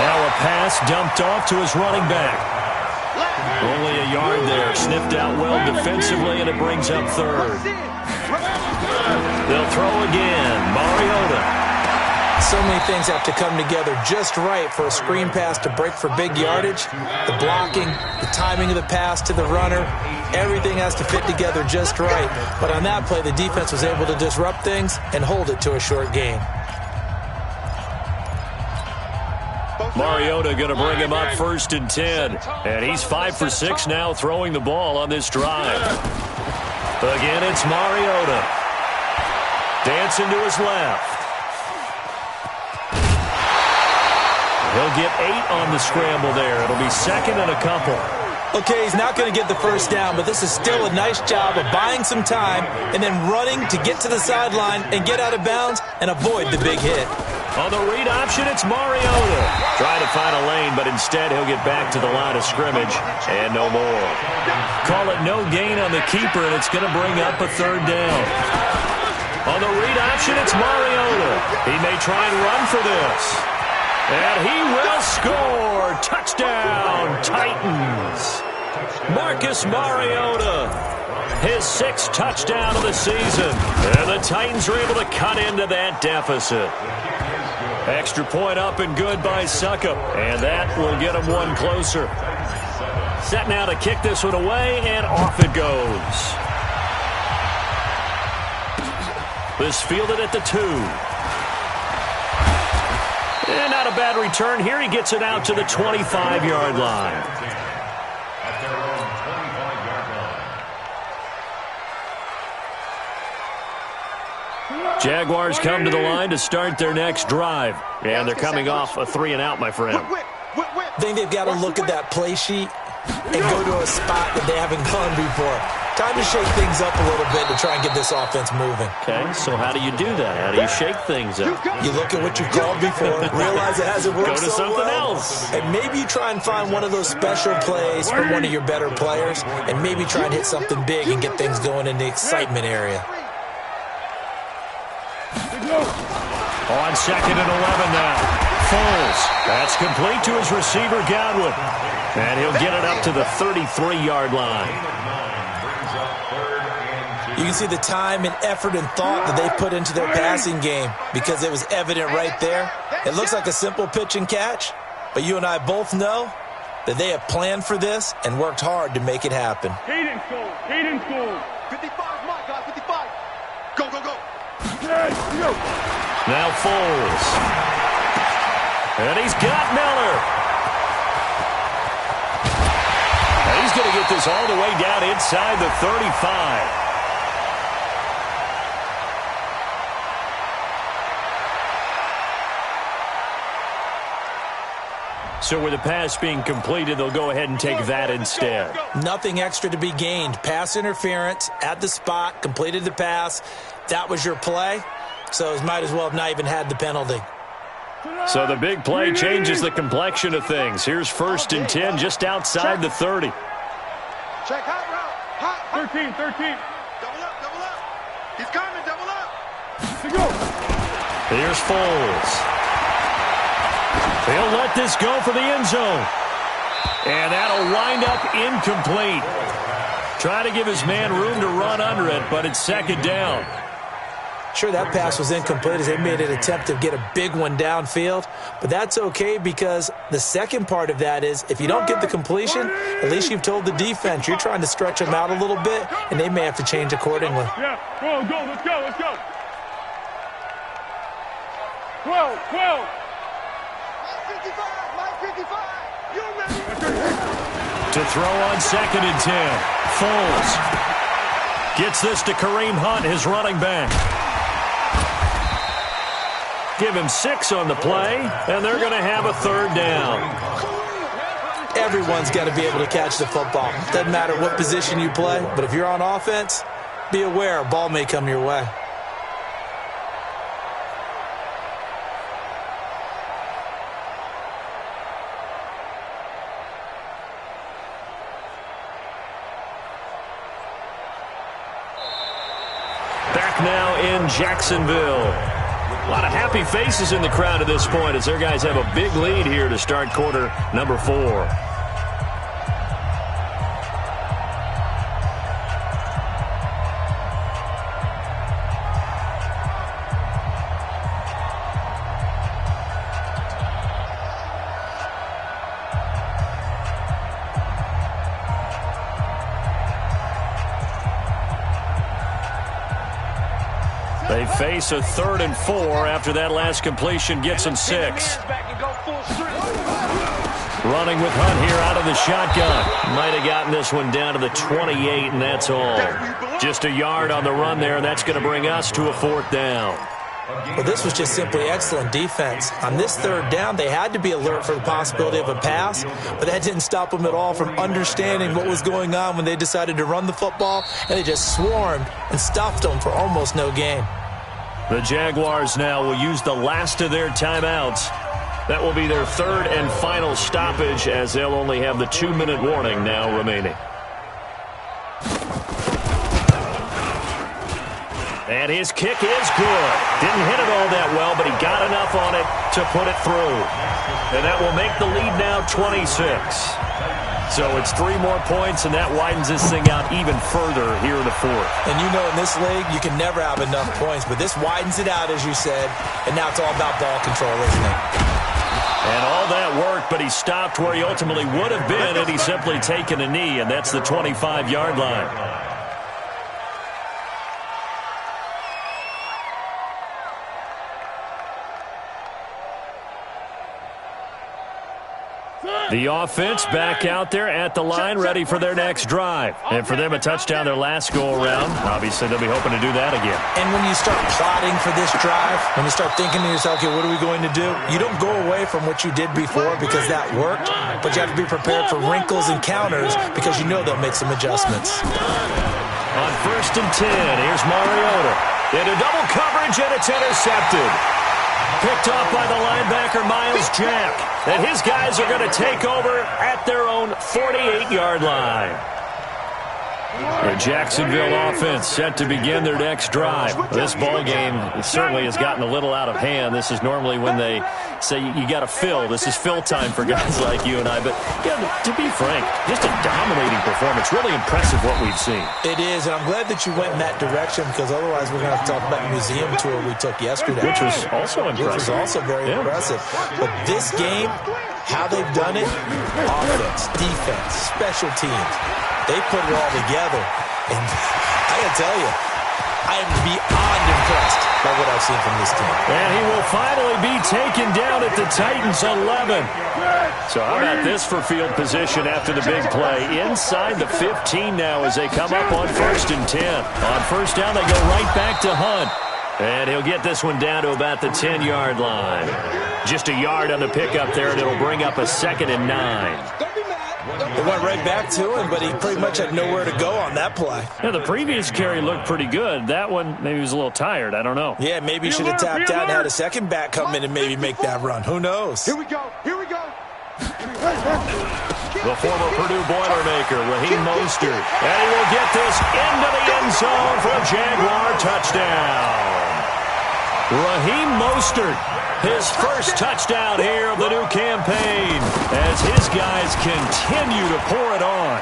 Speaker 3: Now a pass dumped off to his running back. Only a yard there, sniffed out well defensively, and it brings up third. They'll throw again. Mariota.
Speaker 6: So many things have to come together just right for a screen pass to break for big yardage. The blocking, the timing of the pass to the runner, everything has to fit together just right. But on that play, the defense was able to disrupt things and hold it to a short gain.
Speaker 3: Mariota going to bring him up 1st and 10. And he's 5 for 6 now throwing the ball on this drive. Again, it's Mariota. Dancing to his left. He'll get 8 on the scramble there. It'll be second and a couple.
Speaker 6: Okay, he's not going to get the first down, but this is still a nice job of buying some time and then running to get to the sideline and get out of bounds and avoid the big hit.
Speaker 3: On the read option, it's Mariota. Trying to find a lane, but instead he'll get back to the line of scrimmage and no more. Call it no gain on the keeper, and it's going to bring up a third down. On the read option, it's Mariota. He may try and run for this. And he will score. Touchdown, Titans. Marcus Mariota. His 6th touchdown of the season. And the Titans are able to cut into that deficit. Extra point up and good by Suckup. And that will get him one closer. Set now to kick this one away, and off it goes. This fielded at the 2. And not a bad return here. He gets it out to the 25-yard line. Jaguars come to the line to start their next drive. And they're coming off a 3-and-out, my friend.
Speaker 6: I think they've got to look at that play sheet and go to a spot that they haven't gone before. Time to shake things up a little bit to try and get this offense moving.
Speaker 3: Okay, so how do you do that? How do you shake things up?
Speaker 6: You look at what you called before, realize it hasn't worked
Speaker 3: so well. Go to something else.
Speaker 6: And maybe you try and find one of those special plays from one of your better players, and maybe try and hit something big and get things going in the excitement area.
Speaker 3: On 2nd and 11 now. Foles. That's complete to his receiver, Godwin. And he'll get it up to the 33-yard line.
Speaker 6: You can see the time and effort and thought that they put into their passing game because it was evident right there. It looks like a simple pitch and catch, but you and I both know that they have planned for this and worked hard to make it happen.
Speaker 7: Hayden goal.
Speaker 4: 55, my God, 55. Go, go, go.
Speaker 3: Now Foles. And he's got Miller. And he's going to get this all the way down inside the 35. So with the pass being completed, they'll go ahead and take that instead.
Speaker 6: Nothing extra to be gained. Pass interference at the spot, completed the pass. That was your play, so it might as well have not even had the penalty.
Speaker 3: So the big play changes the complexion of things. Here's 1st and 10 just outside the 30.
Speaker 4: Check hot route.
Speaker 7: 13.
Speaker 4: Double up. He's coming, double up.
Speaker 7: To go.
Speaker 3: Here's Foles. He'll let this go for the end zone. And that'll wind up incomplete. Try to give his man room to run under it, but it's 2nd down.
Speaker 6: Sure, that pass was incomplete as they made an attempt to get a big one downfield, but that's okay because the second part of that is if you don't get the completion, at least you've told the defense you're trying to stretch them out a little bit, and they may have to change accordingly.
Speaker 7: Yeah, go, let's go. 12.
Speaker 4: 55. You ready?
Speaker 3: To throw on 2nd and 10. Foles gets this to Kareem Hunt, his running back. Give him 6 on the play, and they're going to have a 3rd down.
Speaker 6: Everyone's got to be able to catch the football. Doesn't matter what position you play, but if you're on offense, be aware a ball may come your way.
Speaker 3: Back now in Jacksonville. A lot of happy faces in the crowd at this point as their guys have a big lead here to start quarter number 4. They face a 3rd and 4 after that last completion gets them 6. Running with Hunt here out of the shotgun. Might have gotten this one down to the 28, and that's all. Just a yard on the run there, and that's going to bring us to a 4th down.
Speaker 6: Well, this was just simply excellent defense. On this 3rd down, they had to be alert for the possibility of a pass, but that didn't stop them at all from understanding what was going on when they decided to run the football, and they just swarmed and stuffed them for almost no gain.
Speaker 3: The Jaguars now will use the last of their timeouts. That will be their 3rd and final stoppage as they'll only have the 2-minute warning now remaining. And his kick is good. Didn't hit it all that well, but he got enough on it to put it through. And that will make the lead now 26. So it's 3 more points, and that widens this thing out even further here in the 4th.
Speaker 6: And you know in this league, you can never have enough points, but this widens it out, as you said, and now it's all about ball control, isn't it?
Speaker 3: And all that worked, but he stopped where he ultimately would have been had he simply taken a knee, and that's the 25-yard line. The offense back out there at the line, ready for their next drive. And for them, a touchdown their last go-around. Obviously, they'll be hoping to do that again.
Speaker 6: And when you start plotting for this drive, when you start thinking to yourself, okay, what are we going to do? You don't go away from what you did before because that worked, but you have to be prepared for wrinkles and counters because you know they'll make some adjustments.
Speaker 3: On 1st and 10, here's Mariota. Into double coverage, and it's intercepted. Picked off by the linebacker, Myles Jack. And his guys are going to take over at their own 48-yard line. The Jacksonville offense set to begin their next drive. This ball game certainly has gotten a little out of hand. This is normally when they say you got to fill. This is fill time for guys like you and I. But yeah, to be frank, just a dominating performance. Really impressive what we've seen.
Speaker 6: It is, and I'm glad that you went in that direction because otherwise we're going to have to talk about the museum tour we took yesterday.
Speaker 3: Which was also impressive.
Speaker 6: Which was also very impressive. But this game, how they've done it, offense, defense, special teams, they put it all together. And I got to tell you, I am beyond impressed by what I've seen from this team.
Speaker 3: And he will finally be taken down at the Titans' 11. So how about this for field position after the big play? Inside the 15 now as they come up on 1st and 10. On 1st down, they go right back to Hunt. And he'll get this one down to about the 10-yard line. Just a yard on the pickup there, and it'll bring up a 2nd and 9.
Speaker 6: They went right back to him, but he pretty much had nowhere to go on that play.
Speaker 3: Yeah, the previous carry looked pretty good. That one, maybe he was a little tired. I don't know.
Speaker 6: Yeah, maybe he should have tapped out and had a second back come in and maybe make that run. Who knows?
Speaker 4: Here we go. Here we go.
Speaker 3: The former Purdue Boilermaker, Raheem Mostert. And he will get this into the end zone for a Jaguar touchdown. Raheem Mostert, his first touchdown here of the new campaign as his guys continue to pour it on.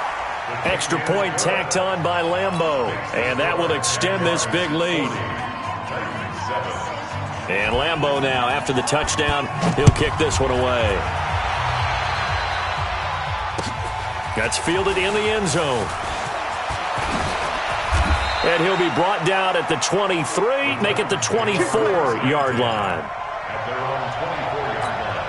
Speaker 3: Extra point tacked on by Lambeau, and that will extend this big lead. And Lambeau now, after the touchdown, he'll kick this one away. That's fielded in the end zone. And he'll be brought down at the 23, make it the 24-yard line.
Speaker 5: At their own 24-yard line.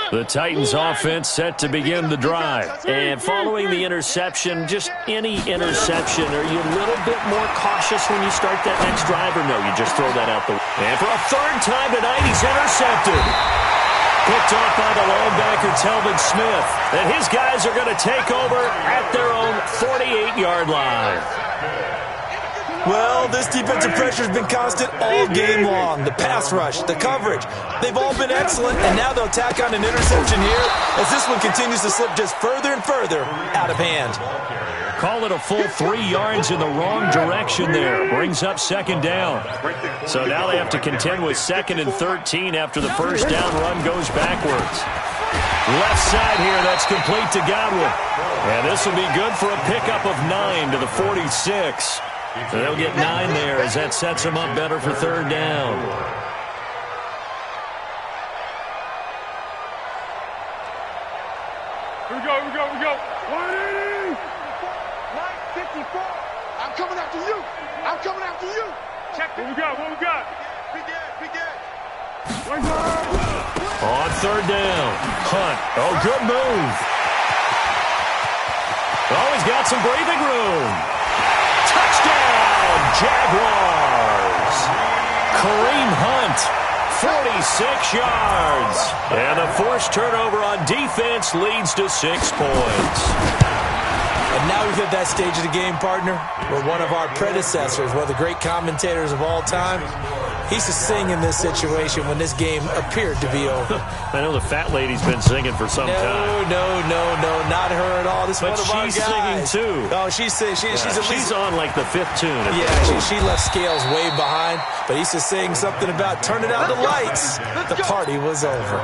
Speaker 3: The Titans offense set to begin the drive. And following the interception, just any interception, are you a little bit more cautious when you start that next drive, or no, you just throw that out the way? And for a third time tonight, he's intercepted. Picked off by the linebacker, Telvin Smith. And his guys are going to take over at their own 48-yard line.
Speaker 6: Well, this defensive pressure has been constant all game long. The pass rush, the coverage, they've all been excellent, and now they'll tack on an interception here as this one continues to slip just further and further out of hand.
Speaker 3: Call it a full 3 yards in the wrong direction there. Brings up 2nd down. So now they have to contend with 2nd and 13 after the first down run goes backwards. Left side here, that's complete to Godwin. And this will be good for a pickup of 9 to the 46. So they'll get 9 there as that sets them up better for 3rd down.
Speaker 7: Here we go, here we go, here we go. 180!
Speaker 4: 954. I'm coming after you. I'm coming after you. Check
Speaker 7: What we got, what we got?
Speaker 4: Begin.
Speaker 3: On 3rd down, Hunt. Oh, good move. Oh, he's got some breathing room. Touchdown, Jaguars. Kareem Hunt, 46 yards. And the forced turnover on defense leads to 6 points.
Speaker 6: And now we've hit that stage of the game, partner, where one of our predecessors, one of the great commentators of all time, he used to sing in this situation when this game appeared to be over.
Speaker 3: I know the fat lady's been singing for some time.
Speaker 6: No, not her at all. This is
Speaker 3: But
Speaker 6: one of our
Speaker 3: she's
Speaker 6: guys.
Speaker 3: singing, too.
Speaker 6: Oh, she's at least...
Speaker 3: She's on like the 5th tune.
Speaker 6: Yeah, she left Scales way behind, but he used to sing something about turning out the lights. The party was over.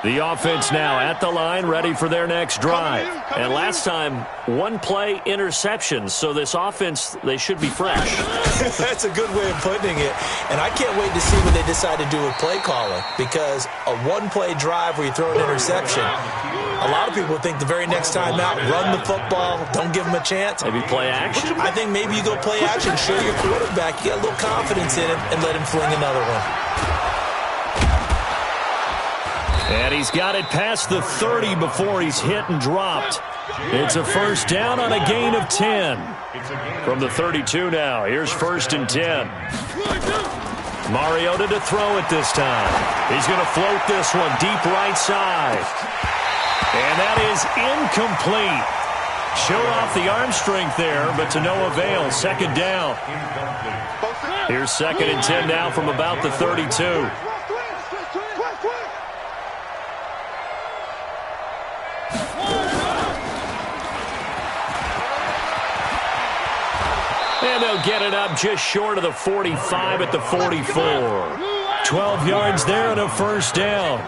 Speaker 3: The offense now at the line, ready for their next drive. And last time, 1-play interception. So this offense, they should be fresh.
Speaker 6: That's a good way of putting it. And I can't wait to see what they decide to do with play calling, because a 1-play drive where you throw an interception, a lot of people think the very next time out, run the football, don't give them a chance.
Speaker 3: Maybe play action?
Speaker 6: I think maybe you go play action, show your quarterback, you got a little confidence in him, and let him fling another one.
Speaker 3: And he's got it past the 30 before he's hit and dropped. It's a first down on a gain of 10. From the 32 now, here's 1st and 10. Mariota to throw it this time. He's going to float this one deep right side. And that is incomplete. Showed off the arm strength there, but to no avail. 2nd down. Here's 2nd and 10 now from about the 32. And they'll get it up just short of the 45 at the 44. 12 yards there and a first down.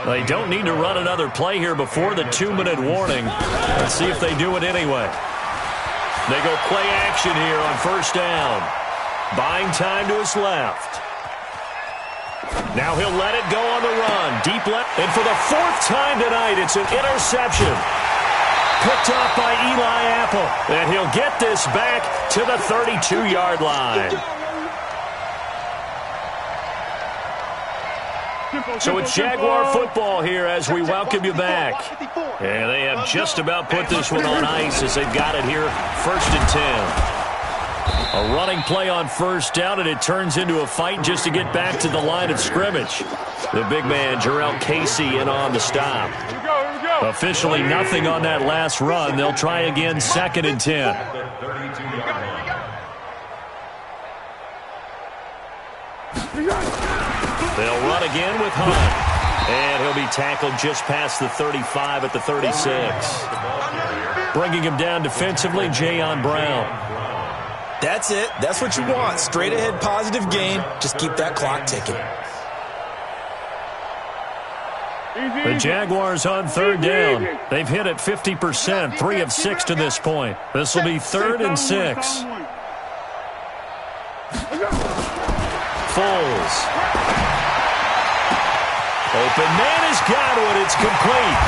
Speaker 3: They don't need to run another play here before the 2-minute warning. Let's see if they do it anyway. They go play action here on first down. Buying time to his left. Now he'll let it go on the run. Deep left. And for the fourth time tonight, it's an interception. Picked off by Eli Apple. And he'll get this back to the 32-yard line. So it's Jaguar football here as we welcome you back. And they have just about put this one on ice as they've got it here, 1st and 10. A running play on first down, and it turns into a fight just to get back to the line of scrimmage. The big man, Jarrell Casey, in on the stop. Officially nothing on that last run. They'll try again, 2nd and 10. They'll run again with Hunt. And he'll be tackled just past the 35 at the 36. Bringing him down defensively, Jayon Brown.
Speaker 6: That's it. That's what you want. Straight ahead positive gain. Just keep that clock ticking.
Speaker 3: The Jaguars on 3rd down. They've hit it 50%, 3 of 6 to this point. This will be 3rd and 6. Foles. Open man has got one. It's complete.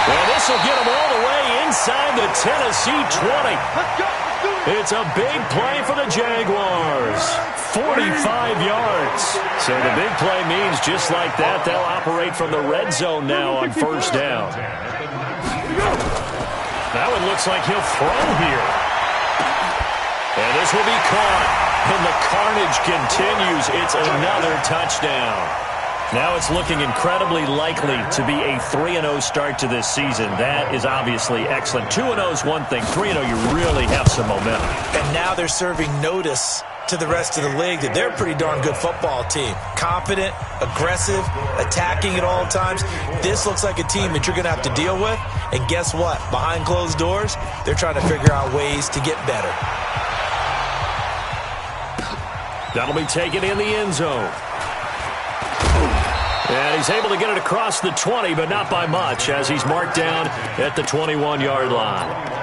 Speaker 3: And this will get him all the way inside the Tennessee 20. It's a big play for the Jaguars. 45 yards. So the big play means just like that, they'll operate from the red zone now on 1st down. Now it looks like he'll throw here. And this will be caught. And the carnage continues. It's another touchdown. Now it's looking incredibly likely to be a 3-0 start to this season. That is obviously excellent. 2-0 is one thing. 3-0, you really have some momentum.
Speaker 6: And now they're serving notice to the rest of the league that they're a pretty darn good football team. Confident, aggressive, attacking at all times. This looks like a team that you're going to have to deal with. And guess what? Behind closed doors, they're trying to figure out ways to get better.
Speaker 3: That'll be taken in the end zone. And he's able to get it across the 20, but not by much, as he's marked down at the 21-yard line.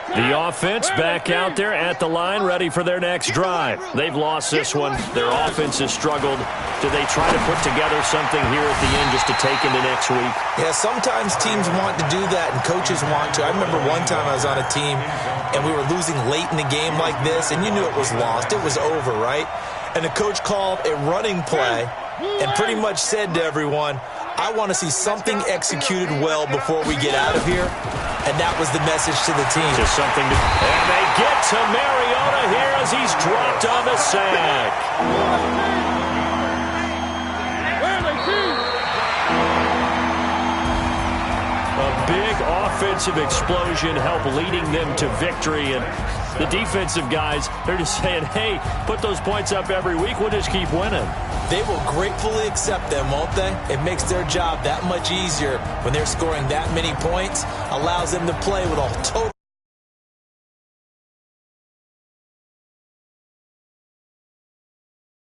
Speaker 3: The offense back out there at the line, ready for their next drive. They've lost this one. Their offense has struggled. Do they try to put together something here at the end just to take into next week?
Speaker 6: Yeah, sometimes teams want to do that and coaches want to. I remember one time I was on a team and we were losing late in the game like this, and you knew it was lost. It was over, right? And the coach called a running play and pretty much said to everyone, I want to see something executed well before we get out of here. And that was the message to the team.
Speaker 3: Just something to... And they get to Mariota here as he's dropped on the sack. A big offensive explosion helped leading them to victory. And the defensive guys, they're just saying, hey, put those points up every week. We'll just keep winning.
Speaker 6: They will gratefully accept them, won't they? It makes their job that much easier when they're scoring that many points. Allows them to play with a total